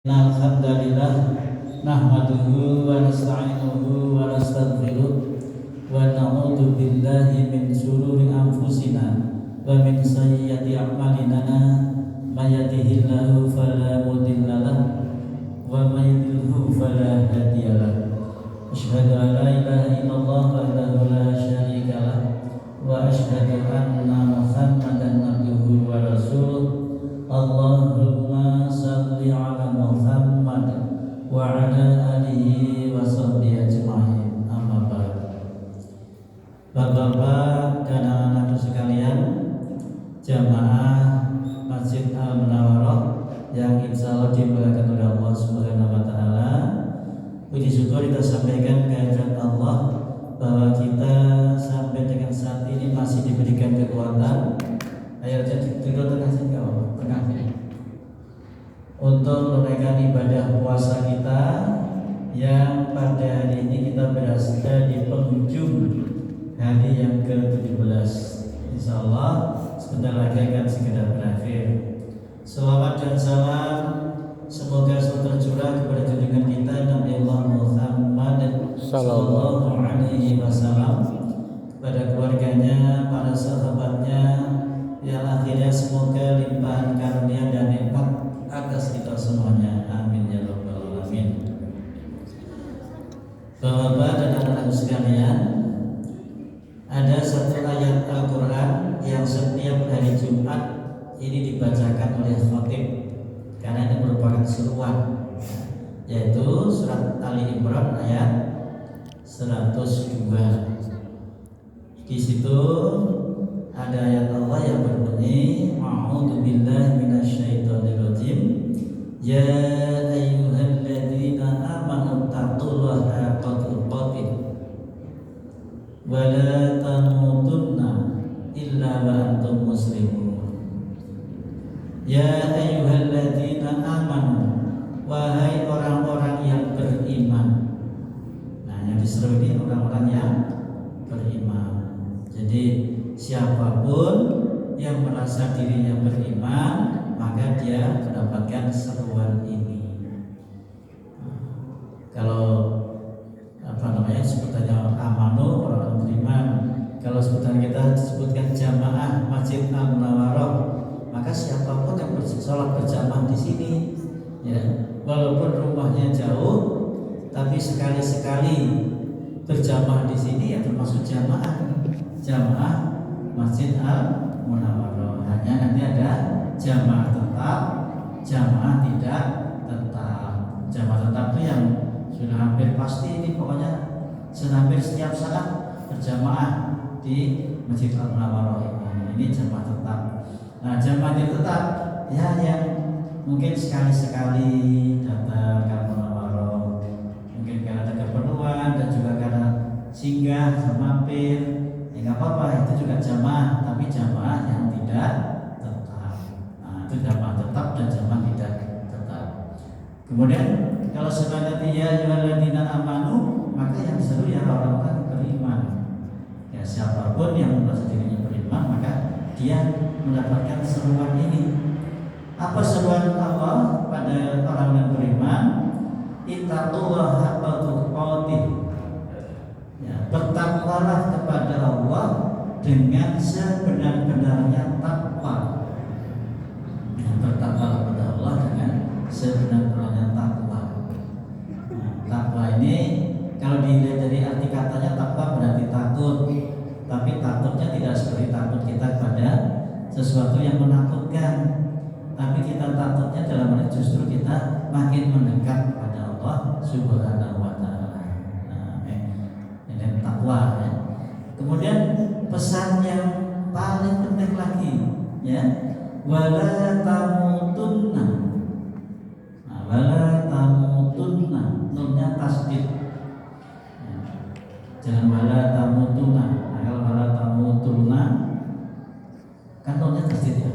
Alhamdulillah nahmaduhu wa nasta'inuhu wa nastaghfiruh wa na'udzu billahi min shururi anfusina wa min sayyiati a'malina may yahdihillahu fala mudilla lahu wa may yudlilhu fala hadiya lahu asyhadu an la ilaha illallah wahdahu la syarika lahu wa asyhadu anna Muhammadan abduhu wa rasuluh. Allahumma salli ala Muhammad wa ala alihi wa sahbihi ajma'in. Amma ba'd. Bapak-bapak dan anak-anak sekalian, jamaah Masjid Al-Munawwarah yang insyaallah dimuliakan oleh Allah Subhanahu wa taala. Puji syukur kita sampaikan kehadirat Allah bahwa kita sampai dengan saat ini masih diberikan kekuatan. Ayo jadi tidur tengah sini untuk menunaikan ibadah puasa kita yang pada hari ini kita berada di penghujung hari yang ke-17. Insyaallah sebentar lagi akan segera berakhir. Selawat dan salam semoga selalu tercurah kepada junjungan kita Nabi Allah Muhammad sallallahu alaihi wasallam, kepada keluarganya, para sahabatnya, yang akhirnya semoga limpahan karunia dan nikmat atas kita semuanya. Amin ya rabbal alamin. Bapak dan anak-anak sekalian, ada satu ayat Al-Quran yang setiap hari Jumat ini dibacakan oleh khatib karena ini merupakan seruan, yaitu surat Ali Imran ayat 102. Di situ ada ayat Allah yang berbunyi, a'udzu billahi minasyaitonir rajim, ya ayyuhalladzina amanu taqullaha haqqa tuqatih wa la tamutunna illa wa antum muslimun. Ya ayyuhalladzina amanu, wahai orang-orang yang beriman. Nah, yang diseru ini orang-orang yang beriman. Jadi siapapun yang merasa dirinya beriman, maka dia mendapatkan seruan ini. Kalau sebutannya amanu, orang beriman. Kalau sebutan kita disebutkan jamaah Masjid Al-Munawwarah, maka siapapun yang sholat berjamaah di sini, ya, walaupun rumahnya jauh, tapi sekali-sekali berjamaah di sini ya termasuk jamaah Masjid Al-Munawwarah. Hanya nanti ada jamaah tetap, jamaah tidak tetap. Jamaah tetap itu yang sudah hampir pasti, ini pokoknya hampir setiap saat berjamaah di Masjid Al-Munawwarah ini. Ini jamaah tetap. Nah, jamaah tidak tetap ya yang mungkin sekali-sekali datang ke Al-Munawwarah, mungkin karena ada keperluan dan juga karena singgah mampir. Enggak apa-apa, itu juga jamaah, tapi jamaah yang tidak tetap. Nah, itu jamaah tetap dan jamaah tidak tetap. Kemudian kalau sebenarnya ya ayyuhalladzina amanu, maka yang seru ya orang-orang beriman. Ya, siapapun yang merasa dirinya beriman, maka dia mendapatkan seruan ini. Apa seruan Allah pada orang yang beriman? Ittaqullaha haqqa tuqatih. Bertakwalah kepada Allah dengan sebenar-benarnya takwa. Bertakwalah kepada Allah dengan sebenar-benarnya takwa. Takwa ini kalau dilihat dari arti katanya, takwa berarti takut, tapi takutnya tidak seperti takut kita pada sesuatu yang menakutkan, tapi kita takutnya dalam arti justru kita makin mendekat kepada Allah Subhanahu wa taala. Takwa, ya. Kemudian pesan yang paling penting lagi, ya, wala tamutunna. Nah, wala tamutunna, nunnya tasdid. Ya. Jangan wala tamutunna. Nah, kalau wala tamutunna kan nunnya tasdid, ya.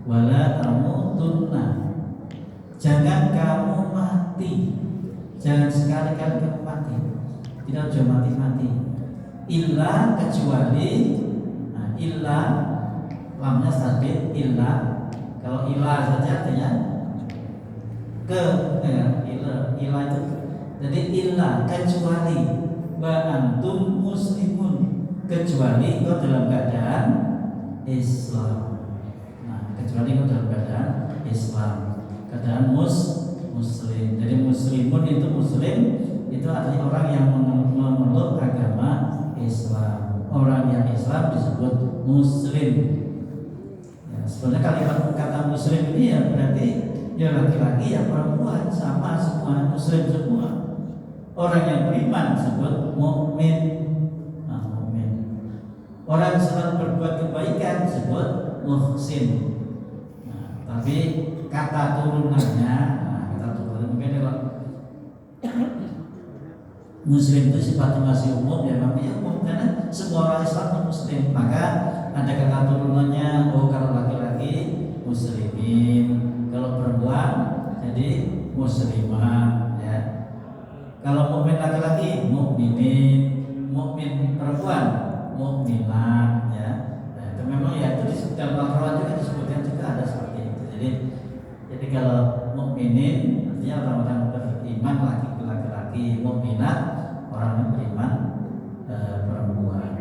Wala tamutunna. Jangan kamu mati. Jangan sekali-kali kamu mati. Tidak jauh mati-mati. Illa kecuali, nah, illa lamnya tasdid illa. Kalau illa saja artinya ila itu jadi illa kecuali wa antum muslimun, kecuali kau dalam keadaan Islam. Nah, kecuali kau dalam keadaan Islam, keadaan muslim. Jadi muslimun itu muslim itu artinya orang yang memeluk agama Islam. Orang yang Islam disebut muslim. Ya, sebenarnya kalimat kata muslim ini ya berarti ya laki-laki ya perempuan sama semua, muslim semua. Orang yang beriman disebut mukmin. Nah, mukmin. Orang yang selalu berbuat kebaikan disebut muhsin. Nah, tapi kata turunannya, mungkin kalau muslim itu sifatnya masih umum ya, makanya umum karena semua orang Islam itu muslim. Maka ada kata turunannya, kalau laki-laki muslimin, kalau perempuan jadi muslimah ya. Kalau mukmin laki-laki mukminin, mukmin perempuan mukminat ya. Nah, itu memang ya itu di dalam Al-Qur'an juga disebutkan juga ada seperti itu. Jadi kalau mukminin artinya orang-orang beriman laki-laki, mukminat orang yang beriman perempuan.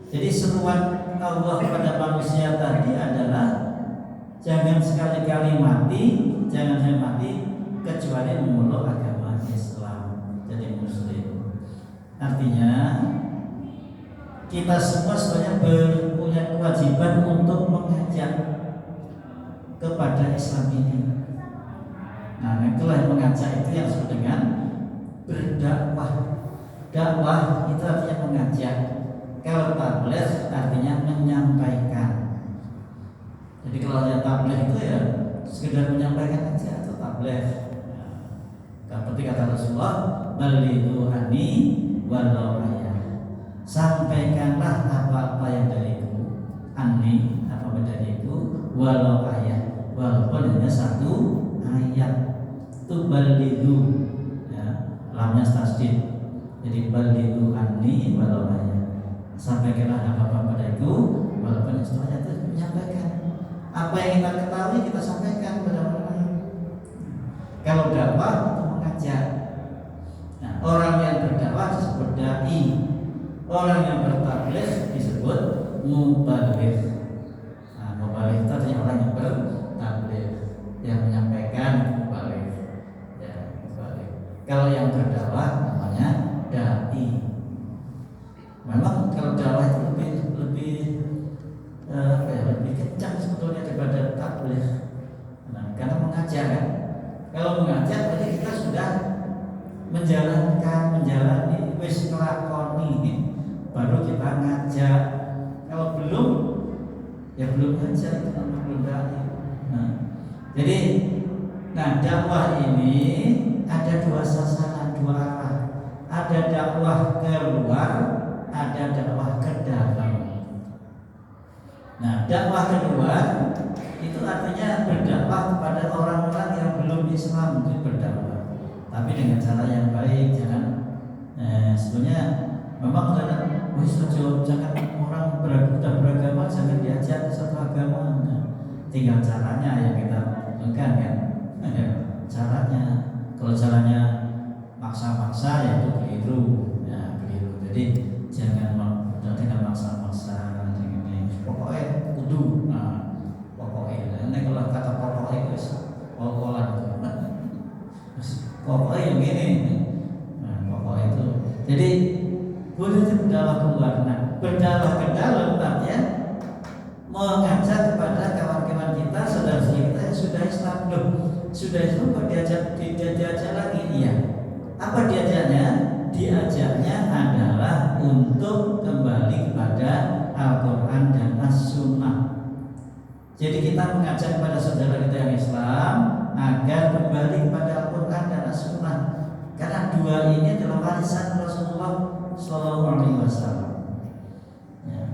Jadi seruan Allah kepada manusia tadi adalah jangan sekali-kali mati, jangan sampai mati kecuali memeluk agama Islam, jadi muslim. Artinya kita semua sebenarnya punya kewajiban untuk mengajak kepada Islam ini. Nah, itulah yang mengajak itu yang disebut dengan berdakwah. Dakwah itu artinya mengajak. Kalau tabligh artinya menyampaikan. Jadi kalau yang tabligh itu ya sekedar menyampaikan aja atau tabligh. Seperti kata Rasulullah, balighu anni walau ayah. Sampaikanlah apa-apa yang dariku, anni apa dariku, walau ayah, walaupun hanya satu ayat. Itu balighu ya, lamnya tasdid. Jadi balighu anni walau ayah. Sampaikanlah apa-apa dariku, walaupun satu ayat itu menyampaikan. Apa yang kita ketahui kita sampaikan kepada orang lain. Kalau dakwah itu mengajak. Nah, orang yang berdakwah disebut dai. Orang yang bertabligh disebut mubaligh. Nah, mubaligh itu artinya orang yang bertabligh, yang menyampaikan mubaligh. Ya, mubaligh. Kalau yang berdakwah namanya dai. Memang kalau dakwah itu lebih kencang sebetulnya daripada tabligh. Nah, karena mengajak kan. Kalau mengajak berarti kita sudah menjalani wis nglakoni baru kita ngajak. Kalau belum ya belum ngajak, itu namanya belum dai. Nah, jadi dakwah ini ada dua sasaran, dua arah. Ada dakwah keluar, ada dakwah ke dalam. Nah, dakwah kedua itu artinya berdakwah kepada orang-orang yang belum Islam, itu berdakwah. Tapi dengan cara yang baik, jangan sebenarnya memang jangan orang beragama jangan diajak ke satu agama. Nah, tinggal caranya yang kita lakukan kan. Caranya, kalau caranya maksa-maksa ya itu keliru, ya keliru. Jadi jangan dengan maksa-maksa. Pokoknya kudu, pokoknya. Ini kalau kata pokoknya itu pokolan, pokoknya yang gini. Nah, pokoknya itu. Jadi boleh berdakwah keluar. Nah, berdakwah ke dalam artinya mengajak kepada kawan-kawan kita, saudara-saudara kita yang sudah Islam. Loh, sudah Islam kok diajak lagi? Iya. Apa diajaknya? Diajaknya adalah untuk kembali kepada Al-Quran dan As-Sunnah. Jadi kita mengajak kepada saudara kita yang Islam agar kembali kepada Al-Quran dan As-Sunnah. Karena dua ini adalah warisan Rasulullah SAW. Ya.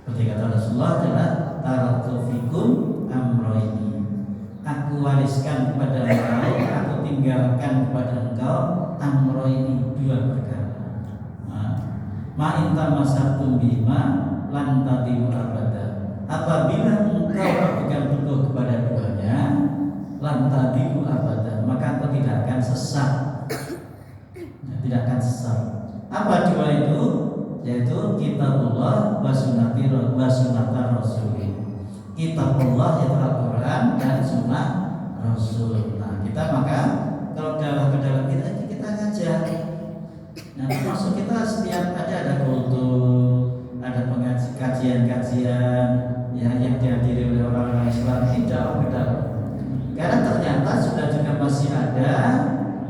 Seperti kata Rasulullah adalah taraktu fikum amroini. Aku wariskan kepada engkau, aku tinggalkan kepada engkau amroini, dua perkara. Ma'inta masabtum bima lan tadimu abada. Apabila engkau berpegang teguh kepada duanya, lan tadilu abadan, maka engkau tidak akan sesat. Tidak akan sesat. Apa dua itu? Yaitu kitabullah wa sunnata rasul. Kitabullah yaitu Al-Quran dan sunnah Rasul. Nah, kita maka kalau dakwah ke dalam kita ngajar. Nah, termasuk kita setiap ada kultur, ada kajian-kajian yang dihadiri oleh orang-orang Islam, tidak ke dalam. Karena ternyata sudah juga masih ada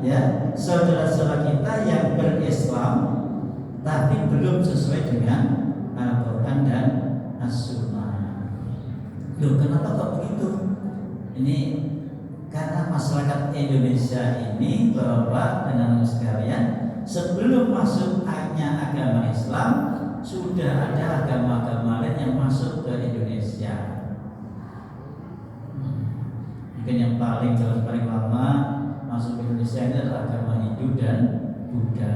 ya saudara-saudara kita yang berislam tapi belum sesuai dengan Al-Quran dan As-Sunnah. Loh, kenapa kok begitu? Ini karena masyarakat Indonesia ini, Bapak dan anak sekalian, sebelum masuk agama Islam sudah ada agama-agama lain yang masuk ke Indonesia. Mungkin yang paling jelas, paling lama masuk ke Indonesia ini adalah agama Hindu dan Buddha.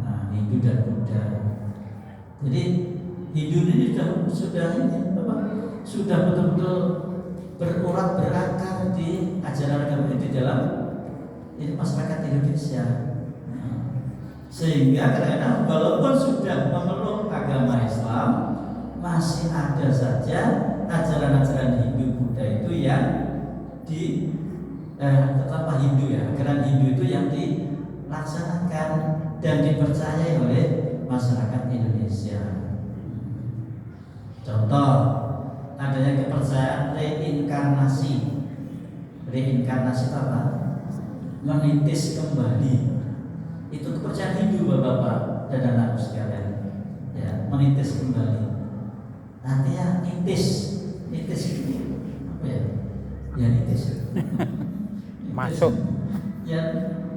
Nah, Hindu dan Buddha. Jadi Hindu ini sudah betul-betul berurat berakar di ajaran agama ini di dalam masyarakat Indonesia. Sehingga kadang-kadang walaupun sudah memeluk agama Islam, masih ada saja ajaran-ajaran Hindu Buddha itu yang terutama Hindu ya, ajaran Hindu itu yang dilaksanakan dan dipercayai oleh masyarakat Indonesia. Contoh, adanya kepercayaan reinkarnasi. Reinkarnasi itu apa? Menitis kembali. Itu kepercayaan Hindu, Bapak dan anak sekalian. Ya, menitis kembali. Artinya nitis ini apa ya? Ya nitis. Masuk. Ya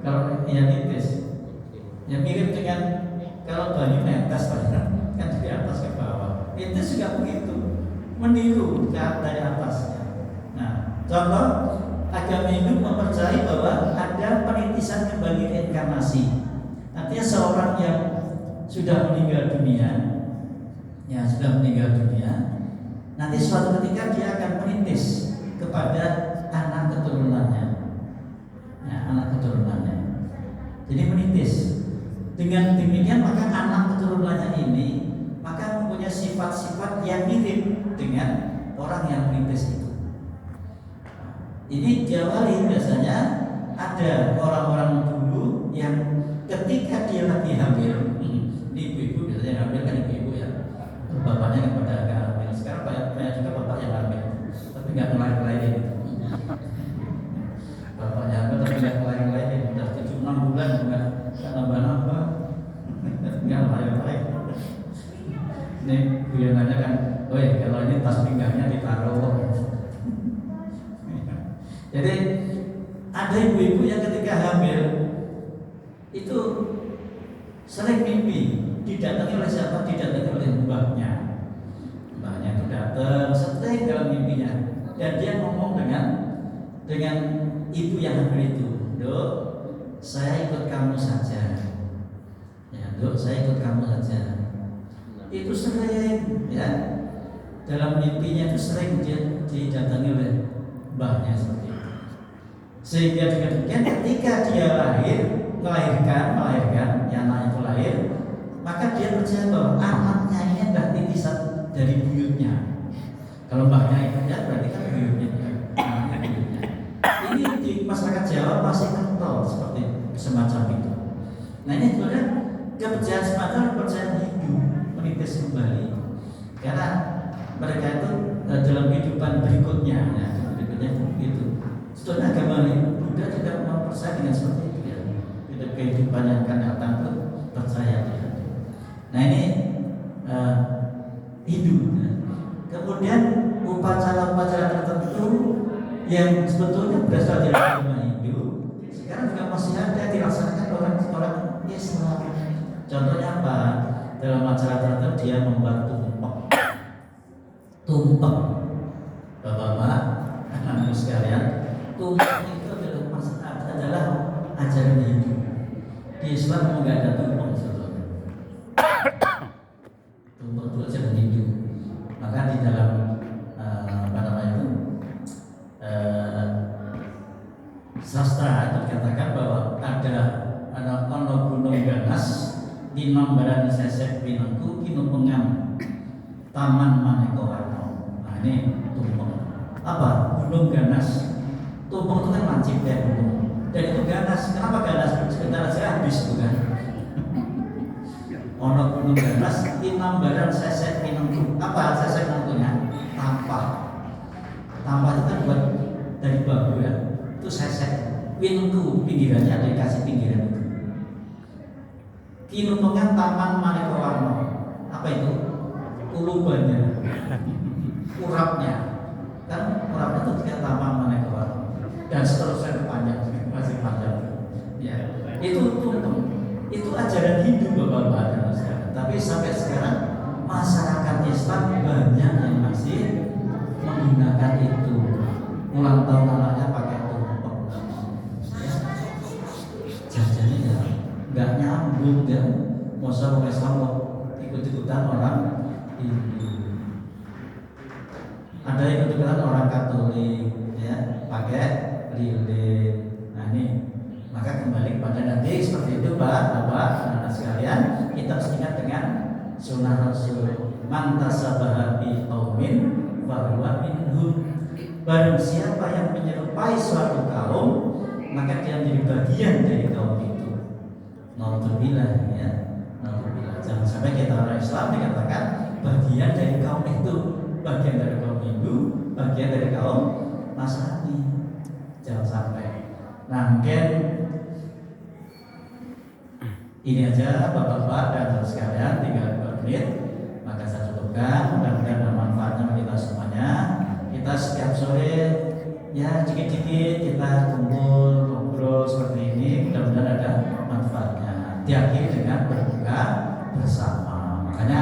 kalau ya nitis. Ya mirip dengan kalau banyu netes kan dari atas ke bawah. Nitis juga begitu. Meniru dari atasnya. Nah, contoh agama Hindu mempercayai bahwa ada penitisan kembali reinkarnasi. Artinya seorang yang sudah meninggal dunia, nanti suatu ketika dia akan menitis kepada anak keturunannya. Jadi menitis. Dengan demikian maka anak keturunannya ini maka mempunyai sifat-sifat yang mirip dengan orang yang menitis itu. Ini diawali biasanya ada orang-orang dulu yang ketika dia lagi hamil, ini ibu-ibu biasanya hamil kan ibu-ibu ya, bapaknya kepada agak hamil. Sekarang banyak juga bapak yang hamil, tapi nggak ngelain-ngelain. Bapaknya hamil tapi nggak ngelain-ngelain, udah 7-6 bulan nggak nambah-nambah, nggak ngelain-ngelain. Ini guyonannya kan, kalau ini tas pinggangnya ditaruh. Jadi ada ibu-ibu yang ketika hamil itu sering mimpi didatangi oleh siapa? Didatangi oleh mbahnya. Mbahnya itu datang sering dalam mimpinya dan dia ngomong dengan ibu yang hamil itu, "Dok, saya ikut kamu saja." Ya, "Dok, saya ikut kamu saja." Itu sering ya dalam mimpinya itu sering dia didatangi oleh mbahnya seperti itu. Sehingga dengan demikian ketika dia melahirkan yang anak itu lahir, maka dia percaya bahwa anaknya ini adalah titisan dari buyutnya. Kalau mbahnya itu ya berarti kan buyutnya. Ini di masyarakat Jawa masih kental seperti semacam itu. Nah, ini sebenarnya kepercayaan semacam kepercayaan Hindu menitis kembali. Karena mereka itu dalam kehidupan berikutnya begitu. Sebenarnya agama Buddha juga mempercayai dengan seperti itu ya. Hidup kehidupan yang akan datang itu percaya ya. Nah, ini Hindu. Ya. Kemudian upacara-upacara tertentu yang sebetulnya berasal dari agama Hindu sekarang juga masih ada dilaksanakan orang Islam. Contohnya apa? Dalam acara tertentu dia membuat tumpeng. Bapak-bapak, anak-anak sekalian, tumpeng itu adalah ajaran Hindu. Di Islam nggak ada tumpeng sebetulnya. Tumpeng itu ajaran Hindu. Maka di dalam dikatakan bahwa ada ono gunung ganas di nombaran sesek pinengku kinu pengam taman maneka warna. Nah ini tumpeng. Apa? Gunung ganas. Tumpeng itu kan lancip ya gunung. Dan itu ganas. Kenapa ganas? Sebentar saja habis bukan? Ono gunung ganas di nombaran sesek pinengku. Apa sesek pinengkunya? Tampah. Tampah itu kan buat dari bambu ya. Itu sesek. Pinengku pinggirannya ada dikasih pinggiran itu. Kinuntungan taman maneka warna. Apa itu? Ulubannya, urapnya, kan urapnya itu juga taman maneka warna. Dan seterusnya panjang, masih panjang. Ya, itu tumpeng. Itu ajaran Hindu bapak-bapak dan saudara. Tapi sampai sekarang masyarakat Islam banyak yang masih menggunakan itu. Ulang tahun anaknya pakai tumpeng. Jajannya ya nggak nyambung ya. Masa orang Islam kok ikut-ikutan orang Hindu. Ada ikut-ikutan orang Katolik ya pakai lilin. Nah ini maka kembali kepada nanti seperti itu Bapak anak sekalian, kita harus ingat dengan sunnah Rasul man tasabaha bi qaumin fa huwa minhum. Barang siapa yang menyerupai suatu kaum maka dia menjadi bagian dari kaum itu. Naudzubillah ya. Naudzubillah. Jangan sampai kita orang Islam dikatakan bagian dari kaum itu, bagian dari kaum Hindu, bagian dari kaum Nasrani. Jangan sampai. Nah mungkin ini aja Bapak-bapak dan saudara sekalian, 3 menit maka saya cukupkan. Mudah-mudahan ada manfaatnya bagi kita semuanya. Kita setiap sore ya dikit-dikit kita kumpul ngobrol seperti ini, mudah-mudahan ada manfaatnya. Diakhiri dengan berbuka bersama. Makanya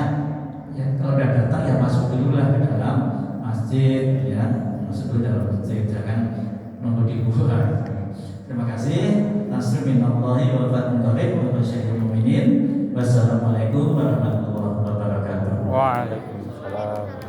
ya kalau udah datang ya masuk dulu lah ke dalam masjid ya, masuk dulu dalam masjid, jangan nunggu di luar. Terima kasih. Nasrul minallahi wa fatun qarib wa basyiril mu'minin. Wassalamualaikum warahmatullahi wabarakatuh. Waalaikumsalam.